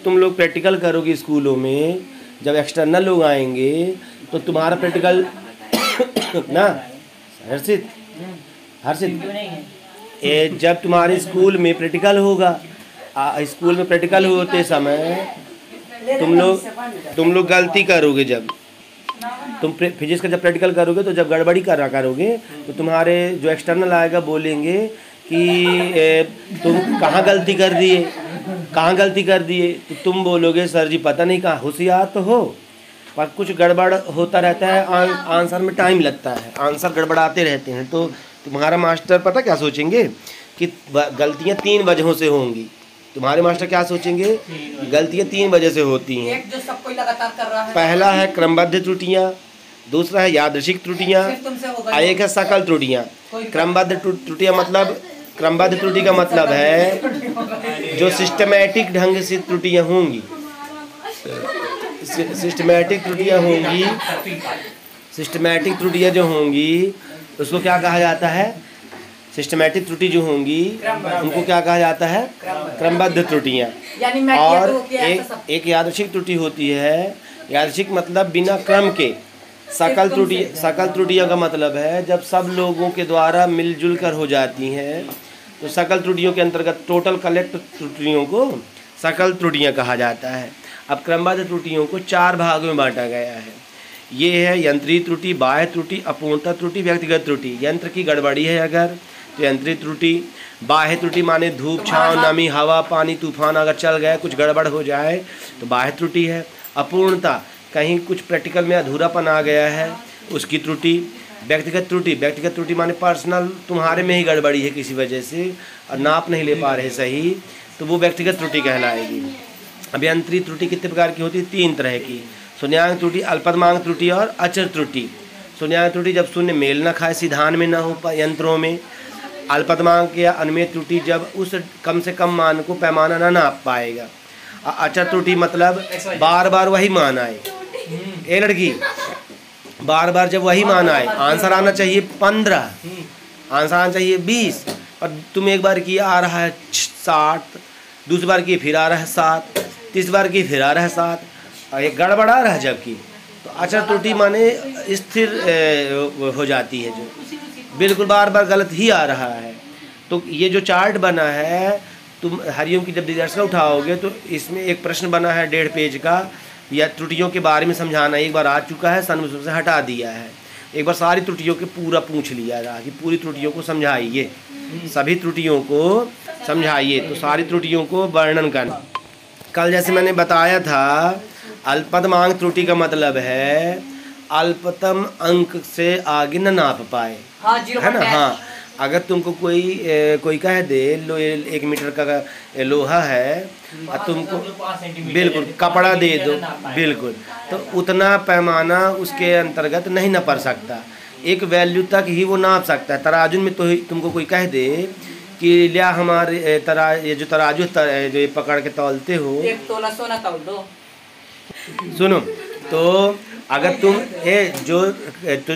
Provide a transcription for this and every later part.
तुम लोग प्रैक्टिकल करोगे स्कूलों में, जब एक्सटर्नल लोग आएंगे तो तुम्हारा प्रैक्टिकल ना हर्षित जब तुम्हारे स्कूल में प्रैक्टिकल होगा, स्कूल में प्रैक्टिकल होते समय तुम लोग गलती करोगे। जब तुम फिजिक्स का जब प्रैक्टिकल करोगे तो जब गड़बड़ी करोगे तो तुम्हारे जो एक्सटर्नल आएगा बोलेंगे कि तुम कहाँ गलती कर दिए, तो तुम बोलोगे सर जी पता नहीं कहाँ, होशियार तो हो पर कुछ गड़बड़ होता रहता है, आंसर में टाइम लगता है, आंसर गड़बड़ाते रहते हैं। तो तुम्हारा मास्टर पता क्या सोचेंगे कि गलतियाँ 3 वजहों से होंगी। तुम्हारे मास्टर क्या सोचेंगे, गलतियाँ 3 वजह से होती हैं। एक जो सब कोई लगातार कर रहा है, पहला है क्रमबद्ध त्रुटियाँ, दूसरा है यादृच्छिक त्रुटियाँ, और एक है सकल त्रुटियाँ। क्रमबद्ध त्रुटि का मतलब है जो सिस्टमैटिक ढंग से त्रुटियाँ होंगी, सिस्टमैटिक त्रुटियाँ जो होंगी उसको क्या कहा जाता है, सिस्टमैटिक त्रुटि जो होंगी उनको क्या कहा जाता है, क्रमबद्ध त्रुटियाँ। और एक यादृच्छिक त्रुटि होती है, यादृच्छिक मतलब बिना क्रम के। सकल त्रुटियों का मतलब है जब सब लोगों के द्वारा मिलजुल कर हो जाती हैं, तो सकल त्रुटियों के अंतर्गत टोटल कलेक्ट त्रुटियों को सकल त्रुटियाँ कहा जाता है। अब क्रमबद्ध त्रुटियों को 4 भागों में बांटा गया है। ये है यंत्रीय त्रुटि, बाह्य त्रुटि, अपूर्णता त्रुटि, व्यक्तिगत त्रुटि। यंत्र की गड़बड़ी है अगर तो यंत्रीय त्रुटि। बाह्य त्रुटि माने धूप छांव नमी हवा पानी तूफान अगर चल गए कुछ गड़बड़ हो जाए तो बाह्य त्रुटि है। अपूर्णता कहीं कुछ प्रैक्टिकल में अधूरापन आ गया है उसकी त्रुटि। व्यक्तिगत त्रुटि माने पर्सनल तुम्हारे में ही गड़बड़ी है किसी वजह से और नाप नहीं ले पा रहे सही, तो वो व्यक्तिगत त्रुटि कहलाएगी। अब यंत्रीय त्रुटि कितने प्रकार की होती है, 3 तरह की। शून्यांक त्रुटि, अल्पतमांक त्रुटि और अचर त्रुटि। शून्यांक त्रुटि जब शून्य मेल ना खाए, सिधान में ना हो यंत्रों में। अल्पतमांक या अनुमेय त्रुटि जब उस कम से कम मान को पैमाना ना नाप पाएगा। अचर त्रुटि मतलब बार बार वही मान आए, ए लड़की बार बार जब वही मान आए, आंसर आना चाहिए 15, आंसर आना चाहिए 20, और तुम एक बार किया आ रहा है 60, दूसरी बार की फिर आ रहा है 7, तीसरी बार की फिर आ रहा है 7, और एक गड़बड़ आ रहा है जबकि। तो अचर त्रुटि माने स्थिर हो जाती है, जो बिल्कुल बार बार गलत ही आ रहा है। तो ये जो चार्ट बना है, तुम हरिओम की जब दर्शन उठाओगे तो इसमें एक प्रश्न बना है 1.5 पेज का, या त्रुटियों के बारे में समझाना। एक बार आ चुका है, सन्मुख से हटा दिया है, एक बार सारी त्रुटियों के पूरा पूछ लिया रहा कि पूरी त्रुटियों को समझाइए, सभी त्रुटियों को समझाइए। तो सारी त्रुटियों को वर्णन करना। कल जैसे मैंने बताया था, अल्पतमांक त्रुटि का मतलब है अल्पतम अंक से आगे न नाप पाए, है ना। हाँ, अगर तुमको कोई कह दे 1 मीटर का लोहा है और तुमको बिल्कुल कपड़ा दे दो, बिल्कुल, तो उतना पैमाना उसके अंतर्गत नहीं न पड़ सकता, एक वैल्यू तक ही वो नाप सकता है। तराजू में तो तुमको कोई कह दे कि लिया हमारे ये जो तराजू जो ये पकड़ के तौलते हो, 1 तोला सोना तौल दो। सुनो, तो अगर तुम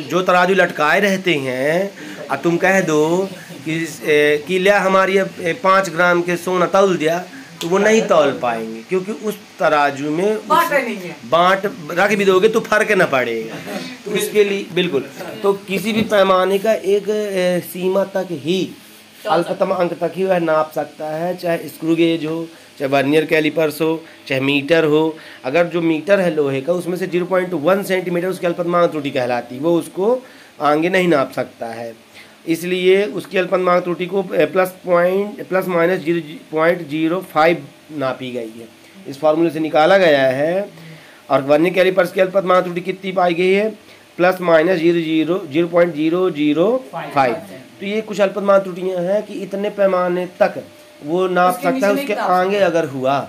जो तराजू लटकाए रहते हैं और तुम कह दो कि लिया हमारी 5 ग्राम के सोना तौल दिया, तो वो नहीं तौल पाएंगे, क्योंकि उस तराजू में बाँट रख भी दोगे तो फर्क न पड़ेगा। तो इसके लिए बिल्कुल, तो किसी भी पैमाने का एक सीमा तक ही, अल्पतम अंक तक ही वह नाप सकता है, चाहे स्क्रू गेज हो, चाहे वर्नियर कैलिपर्स हो, चाहे मीटर हो। अगर जो मीटर है लोहे का, उसमें से 0.1 सेंटीमीटर उसकी अल्पतमांक त्रुटि कहलाती, वो उसको आगे नहीं नाप सकता है। इसलिए उसकी अल्पतमांक त्रुटि को प्लस माइनस 0.05 नापी गई है, इस फार्मूले से निकाला गया है। और वर्नियर कैलिपर्स की अल्पतमांक त्रुटि कितनी पाई गई है, प्लस माइनस 0.005। तो ये कुछ अल्पतमांक त्रुटियाँ हैं कि इतने पैमाने तक वो नाप सकता है, उसके आगे अगर हुआ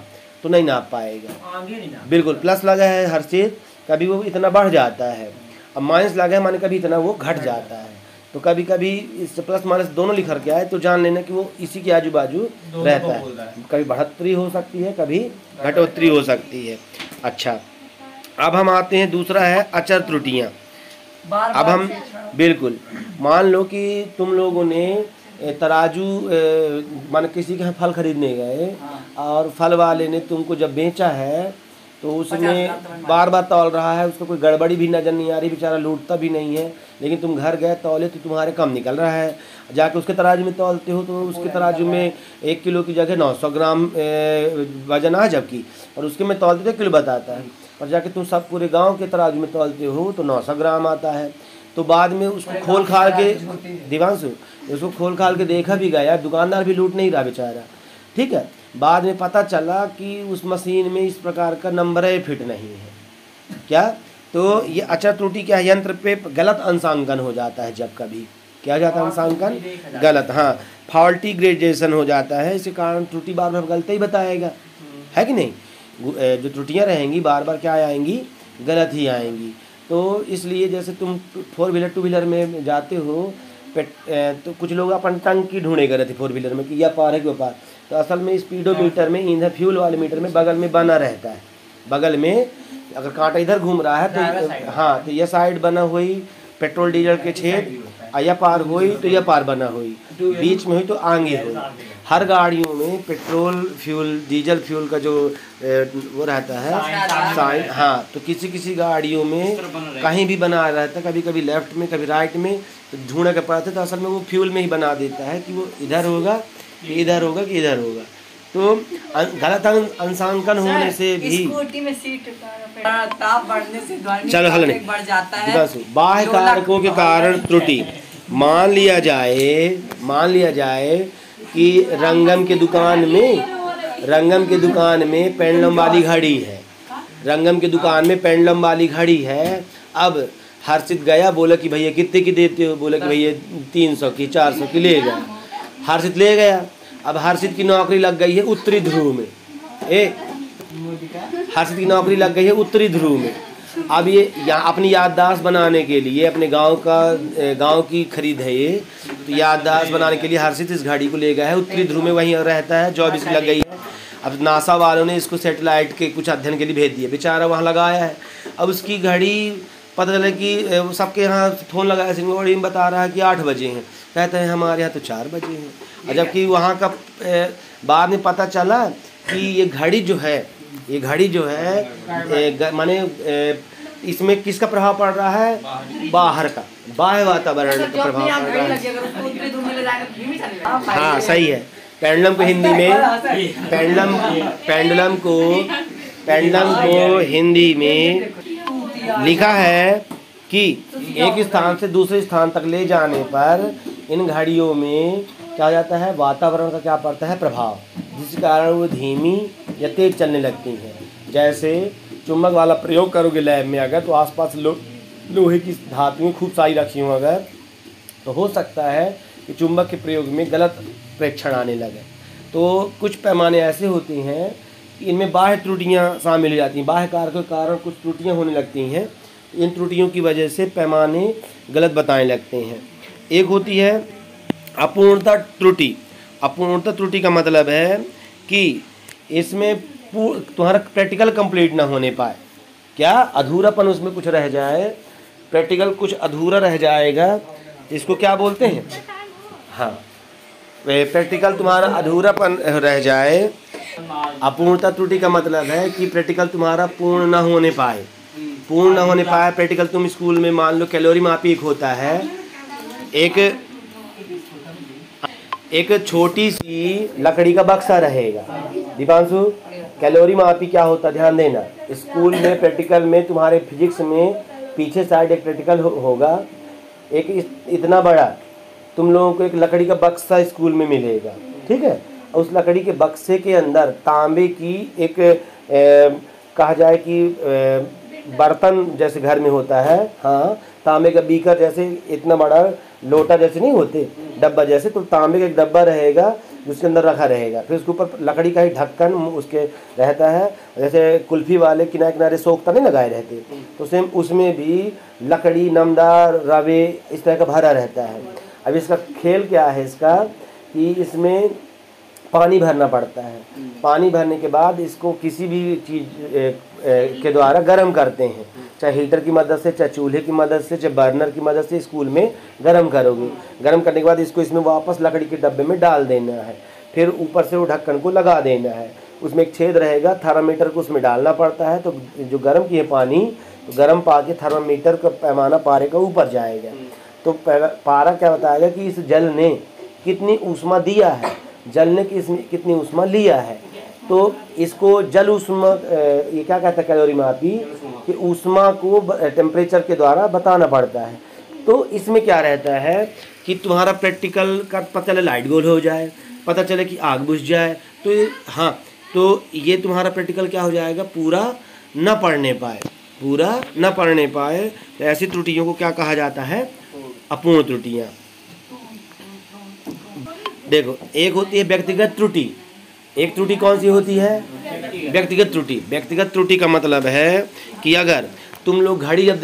तो नहीं नाप पाएगा। बिल्कुल, प्लस लगा है हर चीज, कभी वो इतना बढ़ जाता है, अब माइनस लगा है माने कभी इतना वो घट जाता है। तो कभी कभी इस प्लस माइनस दोनों लिख के आए तो जान लेना कि वो इसी के आजू बाजू रहता है, कभी बढ़ोतरी हो सकती है, कभी घटोतरी हो सकती है। अच्छा, अब हम आते हैं, दूसरा है अचर त्रुटियाँ। अब हम बिल्कुल मान लो कि तुम लोगों ने तराजू मान किसी के यहाँ फल खरीदने गए और फल वाले ने तुमको जब बेचा है तो उसमें बार बार तौल रहा है, उसको कोई गड़बड़ी भी नजर नहीं आ रही, बेचारा लूटता भी नहीं है, लेकिन तुम घर गए तौले तो तुम्हारे कम निकल रहा है, जाके उसके तराजू में तौलते हो तो उसके तराजू में 1 किलो की जगह 900 ग्राम वजन आ जबकि, और उसके में तौलते तो किलो बताता है, और जाके तुम सब पूरे गाँव के तराजू में तौलते हो तो 900 ग्राम आता है। तो बाद में उसको खोल खाल के दिवांशु उसको खोल खाल के देखा भी गया, दुकानदार भी लूट नहीं रहा बेचारा, ठीक है। बाद में पता चला कि उस मशीन में इस प्रकार का नंबर फिट नहीं है क्या, तो ये अचर त्रुटि क्या है, यंत्र पे गलत अंशांकन हो जाता है, जब कभी क्या हो जाता है अंशांकन गलत, हाँ फॉल्टी ग्रेजुएशन हो जाता है, इसी कारण त्रुटि बार बार गलत ही बताएगा, है कि नहीं। जो त्रुटियाँ रहेंगी बार बार क्या आएंगी, गलत ही आएंगी। तो इसलिए जैसे तुम 4 व्हीलर 2 व्हीलर में जाते हो तो कुछ लोग अपन टंकी ढूंढे गए थे 4 व्हीलर में कि यह पार है कि वो पार, तो असल में स्पीडोमीटर में ईंधन फ्यूल वाले मीटर में बगल में बना रहता है, बगल में अगर कांटा इधर घूम रहा है तो हाँ तो यह साइड बना हुई पेट्रोल डीजल के छेद, यह पार हुई तो यह पार बना हुई, बीच में हुई तो आगे हुई। हर गाड़ियों में पेट्रोल फ्यूल डीजल फ्यूल का जो वो रहता है साइड, हाँ तो किसी गाड़ियों में कहीं भी बना रहता है, कभी कभी लेफ्ट में कभी राइट में, तो ढूंढने के पड़ते तो असल में वो फ्यूल में ही बना देता है कि वो इधर होगा कि इधर होगा कि इधर होगा। तो गलत अंशांकन होने से भी स्कूटी में सीट ताप बढ़ने से ध्वनि चलो हल नहीं बढ़ जाता है, बाह्य कारकों के कारण त्रुटि। मान लिया जाए कि रंगम के दुकान में पेंडुलम वाली घड़ी है, रंगम के दुकान में पेंडुलम वाली घड़ी है। अब हर्षित गया, बोला कि भैया कितने की देते हो, बोला कि भैया 300 की 400 की ले गया, हर्षित ले गया। अब हर्षित की नौकरी लग गई है उत्तरी ध्रुव में, हर्षित की नौकरी लग गई है उत्तरी ध्रुव में। अब ये यहाँ अपनी याददाश्त बनाने के लिए, अपने गांव की खरीद है ये, तो याददाश्त बनाने के लिए हर्षित इस घड़ी को ले गया है उत्तरी ध्रुव में, वहीं रहता है, जॉब इसकी लग गई है। अब नासा वालों ने इसको सैटेलाइट के कुछ अध्ययन के लिए भेज दिया, बेचारा वहाँ लगाया है। अब उसकी घड़ी पता चला कि सबके यहाँ फ़ोन लगाया, सिंगोड़ी में बता रहा है कि 8 बजे हैं, कहते हैं हमारे यहाँ तो 4 बजे हैं। जबकि वहाँ का बाद में पता चला कि ये घड़ी जो है माने इसमें किसका प्रभाव पड़ रहा है, बाह्य वातावरण का प्रभाव पड़ रहा है। हाँ सही है। पेंडुलम को हिंदी में पेंडुलम को हिंदी में लिखा है कि एक स्थान से दूसरे स्थान तक ले जाने पर इन घड़ियों में क्या हो जाता है, वातावरण का क्या पड़ता है प्रभाव, जिस कारण वो धीमी या तेज चलने लगती हैं। जैसे चुंबक वाला प्रयोग करोगे लैब में अगर, तो आसपास लोहे की धातुएं खूब सारी रखी हों अगर, तो हो सकता है कि चुंबक के प्रयोग में गलत प्रेक्षण आने लगे। तो कुछ पैमाने ऐसे होते हैं कि इनमें बाह्य त्रुटियां शामिल हो जाती हैं, बाह्य कारकों के कारण कुछ त्रुटियां होने लगती हैं, इन त्रुटियों की वजह से पैमाने गलत बताने लगते हैं। एक होती है अपूर्णता त्रुटि। अपूर्णता त्रुटि का मतलब है कि इसमें तुम्हारा प्रैक्टिकल कंप्लीट ना होने पाए, क्या अधूरापन उसमें कुछ रह जाए, प्रैक्टिकल कुछ अधूरा रह जाएगा, इसको क्या बोलते हैं, हाँ प्रैक्टिकल तुम्हारा अधूरापन रह जाए। अपूर्णता त्रुटि का मतलब है कि प्रैक्टिकल तुम्हारा पूर्ण ना होने पाए, प्रैक्टिकल तुम स्कूल में मान लो कैलोरी मापी एक होता है, एक छोटी सी लकड़ी का बक्सा रहेगा। दीपांशु कैलोरी मापी क्या होता है ध्यान देना, स्कूल में प्रैक्टिकल में तुम्हारे फिजिक्स में पीछे साइड एक प्रैक्टिकल होगा, एक इतना बड़ा तुम लोगों को एक लकड़ी का बक्सा स्कूल में मिलेगा, ठीक है। उस लकड़ी के बक्से के अंदर तांबे की एक कहा जाए कि बर्तन जैसे घर में होता है, हाँ तांबे का बीकर जैसे इतना बड़ा लोटा जैसे नहीं होते डब्बा जैसे, तो तांबे का एक डब्बा रहेगा जिसके अंदर रखा रहेगा, फिर उसके ऊपर लकड़ी का ही ढक्कन उसके रहता है, जैसे कुल्फी वाले किनारे किनारे सोखता नहीं लगाए रहते, तो सेम उसमें भी लकड़ी नमदार रवे इस तरह का भरा रहता है। अब इसका खेल क्या है इसका कि इसमें पानी भरना पड़ता है। पानी भरने के बाद इसको किसी भी चीज़ के द्वारा गर्म करते हैं, चाहे हीटर की मदद से, चाहे चूल्हे की मदद से, चाहे बर्नर की मदद से स्कूल में गर्म करोगे। गर्म करने के बाद इसको इसमें वापस लकड़ी के डब्बे में डाल देना है, फिर ऊपर से वो ढक्कन को लगा देना है। उसमें एक छेद रहेगा, थर्मामीटर को उसमें डालना पड़ता है, तो जो गर्म किए पानी, तो गर्म पा के थर्मामीटर का पैमाना पारे का ऊपर जाएगा। तो पारा क्या बताएगा कि इस जल ने कितनी ऊष्मा दिया है, जल ने कितनी ऊष्मा लिया है। तो इसको जल ऊष्मा ये क्या कहता है कैलोरी मापी, कि ऊष्मा को टेम्परेचर के द्वारा बताना पड़ता है। तो इसमें क्या रहता है कि तुम्हारा प्रैक्टिकल का पता चले लाइट गोल हो जाए, पता चले कि आग बुझ जाए, तो हाँ, तो ये तुम्हारा प्रैक्टिकल क्या हो जाएगा, पूरा न पढ़ने पाए, पूरा न पढ़ने पाए। तो ऐसी त्रुटियों को क्या कहा जाता है, अपूर्ण त्रुटियाँ। देखो, एक होती है व्यक्तिगत त्रुटि। एक त्रुटि कौन सी होती है, व्यक्तिगत त्रुटि। व्यक्तिगत त्रुटि का मतलब है कि अगर तुम लोग घड़ी जब